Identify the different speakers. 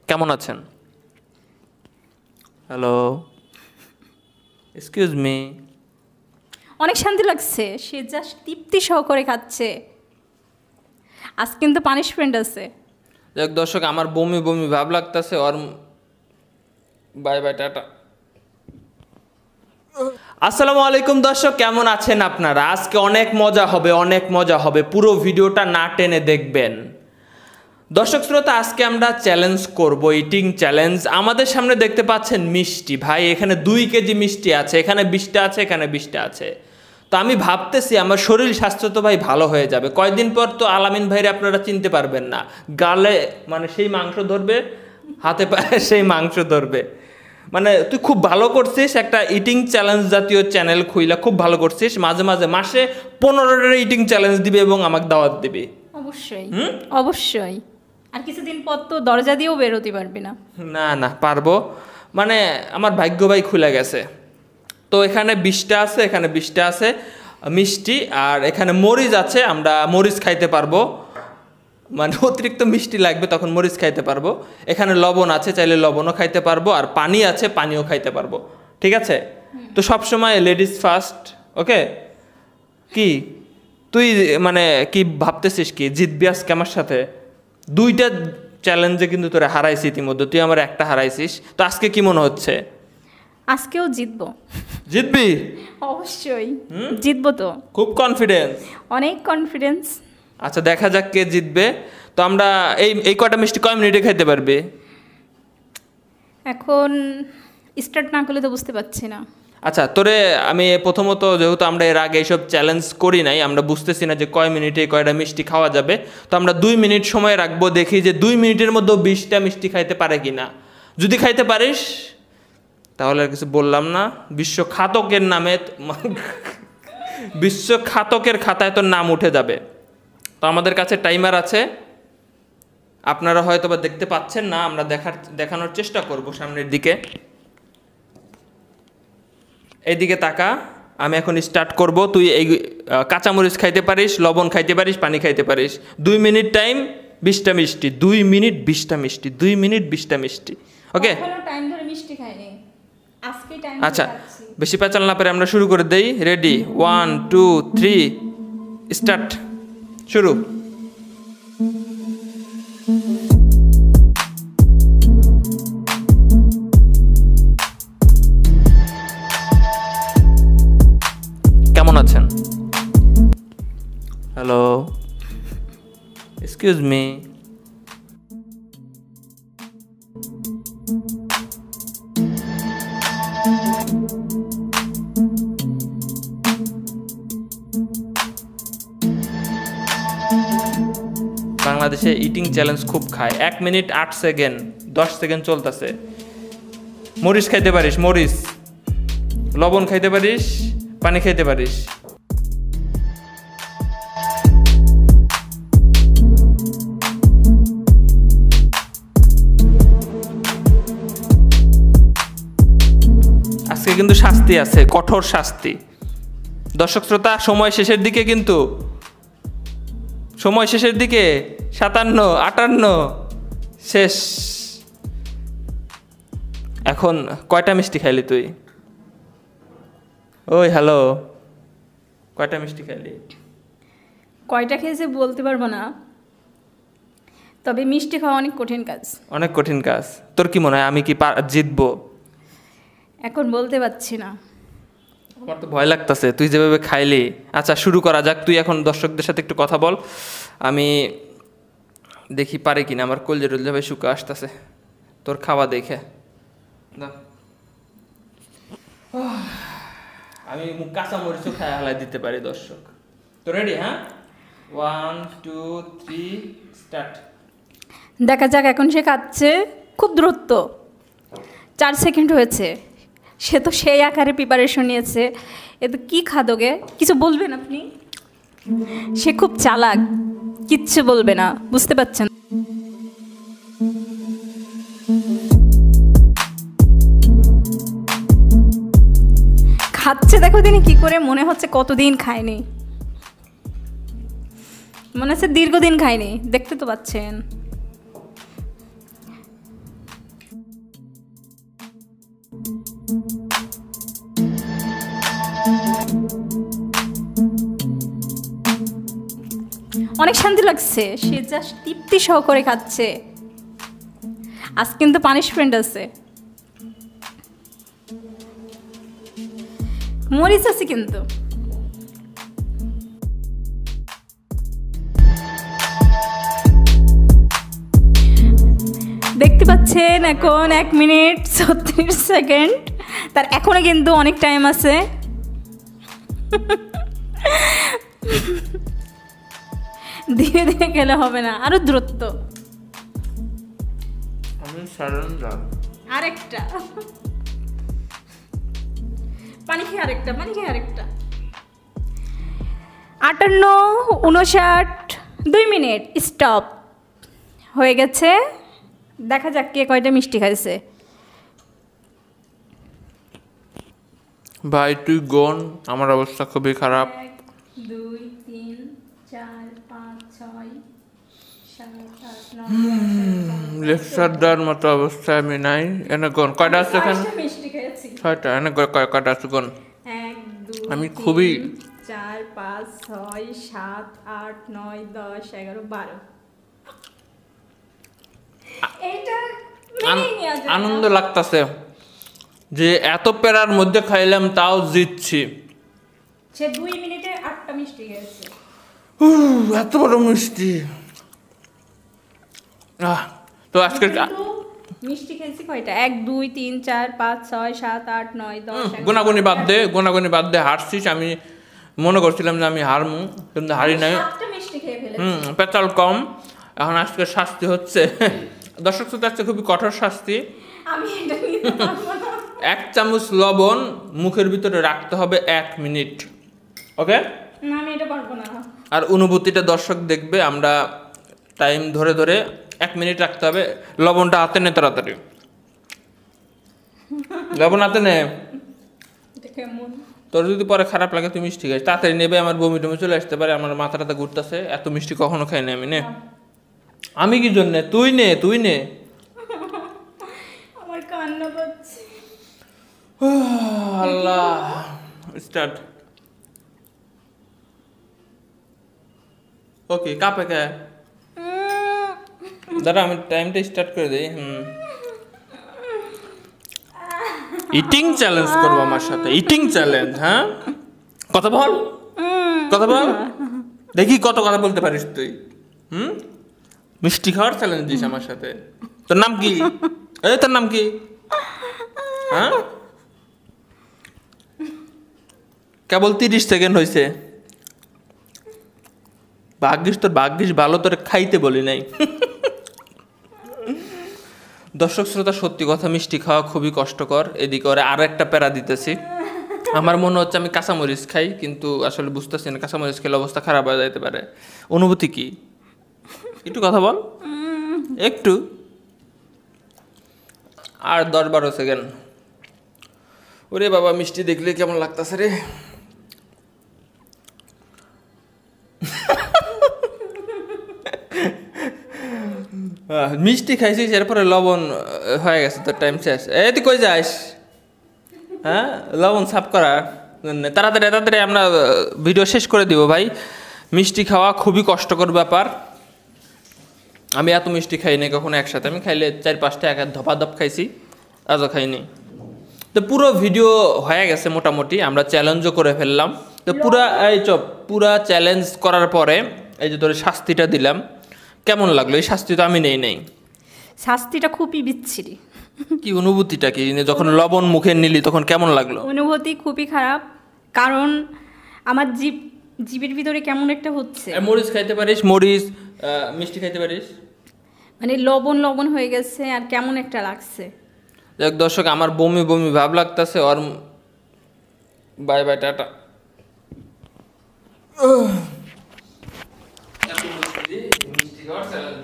Speaker 1: কেমন আছেন? Hello, excuse me.
Speaker 2: অনেক শান্তি লাগছে, সে জাস্ট তৃপ্তি সহকারে খাচ্ছে। আজ কিন্তু পানিশমেন্ট আছে।
Speaker 1: দেখ দর্শক, আমার বমি বমি ভাব লাগতেছে। ওর বাই বাই, টাটা। আসসালামু আলাইকুম দর্শক, কেমন আছেন আপনারা? আজকে অনেক মজা হবে, পুরো ভিডিওটা না টেনে দেখবেন। দর্শক শ্রোতা, আজকে আমরা চ্যালেঞ্জ করব, ইটিং চ্যালেঞ্জ। আমাদের সামনে দেখতে পাচ্ছেন মিষ্টি। ভাই, এখানে 2 কেজি মিষ্টি আছে, এখানে 20টা আছে, এখানে 20টা আছে। তো আমি ভাবতেছি আমার শরীর স্বাস্থ্য তো ভাই ভালো হয়ে যাবে। কয়দিন পর তো আলামিন ভাইরে আপনারা চিনতে পারবেন না। গালে মানে সেই মাংস ধরবে, হাতে পায়ে সেই মাংস ধরবে। মানে তুই খুব ভালো করছিস, একটা ইটিং চ্যালেঞ্জ জাতীয় চ্যানেল খুইলা খুব ভালো করছিস। মাঝে মাঝে মাসে 15টা ইটিং চ্যালেঞ্জ দিবে এবং আমাকে দাওয়াত দিবে।
Speaker 2: অবশ্যই অবশ্যই। আর কিছুদিন পর তো দরজা দিয়েও বেরোতে পারবি না।
Speaker 1: না না, পারবো। মানে আমার ভাগ্য ভাই খুলে গেছে। তো এখানে 20টা আছে, এখানে 20টা আছে মিষ্টি, আর এখানে মরিচ আছে। আমরা মরিচ খাইতে পারবো, মানে অতিরিক্ত মিষ্টি লাগবে তখন মরিচ খাইতে পারবো। এখানে লবণ আছে, চাইলে লবণও খাইতে পারবো। আর পানি আছে, পানিও খাইতে পারবো। ঠিক আছে? তো সবসময় লেডিস ফার্স্ট। ওকে? কি তুই মানে কি ভাবতেছিস, কি জিতবি আজকে আমার সাথে? 2টা চ্যালেঞ্জে কিন্তু তোরা হারাইছি ইতিমধ্যে, তুই আমার একটা হারাইছিস। তো আজকে কি মনে হচ্ছে?
Speaker 2: আজকেও জিতবো।
Speaker 1: জিতবি?
Speaker 2: অবশ্যই জিতবো তো।
Speaker 1: খুব কনফিডেন্স?
Speaker 2: অনেক কনফিডেন্স।
Speaker 1: আচ্ছা, দেখা যাক কে জিতবে। তো আমরা এই কয়টা মিষ্টি কয় মিনিটে খাইতে পারবি?
Speaker 2: এখন স্টার্ট না করলে তো বুঝতে পারছি না।
Speaker 1: আচ্ছা, তোরে আমি প্রথমত, যেহেতু আমরা এর আগে এইসব চ্যালেঞ্জ করি নাই, আমরা বুঝতেছি না যে কয় মিনিটে কয়টা মিষ্টি খাওয়া যাবে। তো আমরা 2 মিনিট সময় রাখবো, দেখি যে 2 মিনিটের মধ্যে 20টা মিষ্টি খাইতে পারে কি না। যদি খাইতে পারিস তাহলে আর কিছু বললাম না, বিশ্বঘাতকের নামে বিশ্বঘাতকের খাতায় তোর নাম উঠে যাবে। তো আমাদের কাছে টাইমার আছে, আপনারা হয়তো বা দেখতে পাচ্ছেন না, আমরা দেখানোর চেষ্টা করব। সামনের দিকে, এইদিকে তাকা। আমি এখন স্টার্ট করব। তুই এই কাঁচামরিচ খাইতে পারিস, লবণ খাইতে পারিস, পানি খাইতে পারিস। 2 মিনিট টাইম, 20টা মিষ্টি। 2 মিনিট 20টা মিষ্টি, 2 মিনিট 20টা মিষ্টি। ওকে?
Speaker 2: টাইম ধরে মিষ্টি খাইনি, আজকে টাইম।
Speaker 1: আচ্ছা, বেশি পেঁচাল না পারে, আমরা শুরু করে দেই। রেডি? 1 2 3 স্টার্ট। শুরু। কেমন আছেন? Hello, excuse me. বাংলাদেশে ইটিং চ্যালেঞ্জ খুব খায়। 1 মিনিট 8 সেকেন্ড, 10 সেকেন্ড চলতেছে। মরিচ খাইতে পারিস, মরিচ। লবণ খাইতে পারিস, পানি খাইতে পারিস। আজকে কিন্তু শাস্তি আছে, কঠোর শাস্তি। দর্শক শ্রোতা, সময় শেষের দিকে, কিন্তু সময় শেষের দিকে। 57 58 শেষ। এখন কয়টা মিষ্টি খাইলি তুই? ওই হ্যালো, কয়টা মিষ্টি খাইলি?
Speaker 2: কয়টা খেয়েছে বলতে পারবো না, তবে মিষ্টি খাওয়া অনেক কঠিন কাজ।
Speaker 1: অনেক কঠিন কাজ। তোর কি মনে হয় আমি কি জিতবো?
Speaker 2: এখন বলতে পারছি না।
Speaker 1: আমার তো ভয় লাগতেছে, তুই যেভাবে খাইলি। আচ্ছা, শুরু করা যাক। তুই এখন দর্শকদের সাথে একটু কথা বল, আমি দেখি পারে কিনা। আমার কলজে টলজে ভাই শুকা আসতেছে তোর খাওয়া দেখে। আমি কাঁচা মরিচও খায় হালাই দিতে পারি দর্শক। তো রেডি? হ্যাঁ, 1 2 3 স্টার্ট।
Speaker 2: দেখা যাক। এখন সে খাচ্ছে খুব দ্রুত। 4 সেকেন্ড হয়েছে। সে তো সেই আকারে প্রিপারেশন নিয়েছে। এ তো কী খাদোগে, কিছু বলবেন আপনি? সে খুব চালাক, কিচ্ছু বলবে না, বুঝতে পারছেন? খাচ্ছে দেখো তিনি কি করে, মনে হচ্ছে কতদিন খায়নি, মনে হচ্ছে দীর্ঘদিন খায়নি। দেখতে তো পাচ্ছেন। অনেক শান্তি লাগছে, সে জাস্ট তৃপ্তি সহকারে খাচ্ছে। আজ কিন্তু পানিশমেন্ট আছে, মরিচ আছে কিন্তু। দেখতে পাচ্ছেন এখন 1 মিনিট 36 সেকেন্ড, তার এখনো কিন্তু অনেক টাইম আছে। ধীরে ধীরে গেলে হবে না, আরো দ্রুত। আরেকটা পানি খেয়ে আরেকটা, 58, 59, 2 মিনিট স্টপ হয়ে গেছে। দেখা যাক কে কয়টা মিষ্টি খাইছে।
Speaker 1: ভাই তুই গন, আমার অবস্থা খুবই খারাপ।
Speaker 2: 1, 2, 3, 4, 5, 6, 7, 8, 9,
Speaker 1: লেকচার দেওয়ার মতো অবস্থায় আমি নাই। এনে গন কয়টা আছে এখানে?
Speaker 2: মিষ্টি খেয়েছি।
Speaker 1: 6টা। এনে কয়টা আছে গন?
Speaker 2: 1, 2,
Speaker 1: আমি খুবই
Speaker 2: 4, 5, 6, 7, 8, 9, 10, 11, 12। এটা
Speaker 1: আনন্দ লাগতেছে যে এত প্যারার মধ্যে খাইলাম তাও জিতছি।
Speaker 2: সে 2 মিনিটে 8টা মিষ্টি খেয়েছে।
Speaker 1: এত বড় মিষ্টি। তো আজকে
Speaker 2: মিষ্টি খেয়েছি কয়টা? 1, 2, 3, 4, 5, 6, 7, 8, 9, 10।
Speaker 1: গোনাগুনি বাদ দে হারছিস। আমি মনে করছিলাম যে আমি হারমু, কিন্তু হারি নাই।
Speaker 2: 7টা মিষ্টি খেয়ে ফেলেছি।
Speaker 1: পেতাল কম। এখন আজকে শাস্তি হচ্ছে, দর্শক শ্রোতা, আজকে খুবই কঠোর শাস্তি।
Speaker 2: আমি এটা নিতে পারবো না।
Speaker 1: 1 চামচ লবণ মুখের ভিতরে রাখতে হবে 1 মিনিট। ওকে?
Speaker 2: না, আমি এটা পারবো না।
Speaker 1: আর অনুভূতিটা দর্শক দেখবে। আমরা টাইম ধরে ধরে 1 মিনিট রাখতে হবে। লবণটা হাতে নে তাড়াতাড়ি। লবণ হাতে নে।
Speaker 2: এটা কেমন?
Speaker 1: তোর যদি পরে খারাপ লাগে তুই মিষ্টি খাইস, তাড়াতাড়ি নেবে। আমার বমি টমি চলে আসতে পারে, আমার মাথাটা ঘুরতেছে। এত মিষ্টি কখনো খাই না আমি। নে। আমি কি জন্য? তুই নে।
Speaker 2: আমার কান্না পাচ্ছে।
Speaker 1: আল্লাহ। স্টার্ট। ওকে, কাপে কে? দাঁড়া, আমি টাইমটা স্টার্ট করে দিই। ইটিং চ্যালেঞ্জ করবো আমার সাথে। Eating challenge. হ্যাঁ, কথা বল। দেখি কত কথা বলতে পারিস তুই। মিষ্টি খাওয়ার চ্যালেঞ্জ দিস আমার সাথে। তোর নাম কি? তোর নাম কি? হ্যাঁ, কেবল 30 সেকেন্ড হয়েছে। ভাগ্যিস ভালো, তোর খাইতে বলি নাই। দর্শক শ্রোতা, সত্যি কথা, মিষ্টি খাওয়া খুবই কষ্টকর। এদিকে ওরা আরো একটা প্যারা দিতেছি। আমার মনে হচ্ছে আমি কাঁচামরিচ খাই, কিন্তু আসলে বুঝতেছি না কাঁচামরিচ খেলে অবস্থা খারাপ হয়ে যেতে পারে। অনুভূতি কি? একটু কথা বল, একটু। আর 10-12 সেকেন্ড। ওরে বাবা, মিষ্টি দেখলে কেমন লাগতেছে রে। মিষ্টি খাইছিস, এরপরে লবণ হয়ে গেছে, তোর টাইম শেষ। তুই কই যাস? হ্যাঁ, লবণ সাফ করা। তাড়াতাড়ি আমরা ভিডিও শেষ করে দিব ভাই। মিষ্টি খাওয়া খুবই কষ্টকর ব্যাপার। আমি এত মিষ্টি খাই নাই কখনো একসাথে। আমি খাইলে 4-5টা এক ধপাধপ খাইছি, আজও খাইনি। তো পুরো ভিডিও হয়ে গেছে মোটামুটি, আমরা চ্যালেঞ্জও করে ফেললাম। তো পুরা চ্যালেঞ্জ করার পরে এই যে তোর শাস্তিটা দিলাম, কেমন লাগলো? এই শাস্তি তো আমি নেই।
Speaker 2: শাস্তিটা খুবই বিচ্ছিরি।
Speaker 1: কি অনুভূতিটা কি যখন লবণ মুখে নিলি, তখন কেমন লাগলো?
Speaker 2: অনুভূতি খুবই খারাপ, কারণ আমার জিভের ভিতরে কেমন একটা হচ্ছে।
Speaker 1: মরিচ খাইতে পারিস? মিষ্টি খাইতে পারিস?
Speaker 2: মানে লবণ হয়ে গেছে আর কেমন একটা লাগছে।
Speaker 1: দেখ দর্শক, আমার বমি ভাব লাগতেছে। ওর বাই টাটা। মিষ্টি খাওয়ার চ্যালেঞ্জ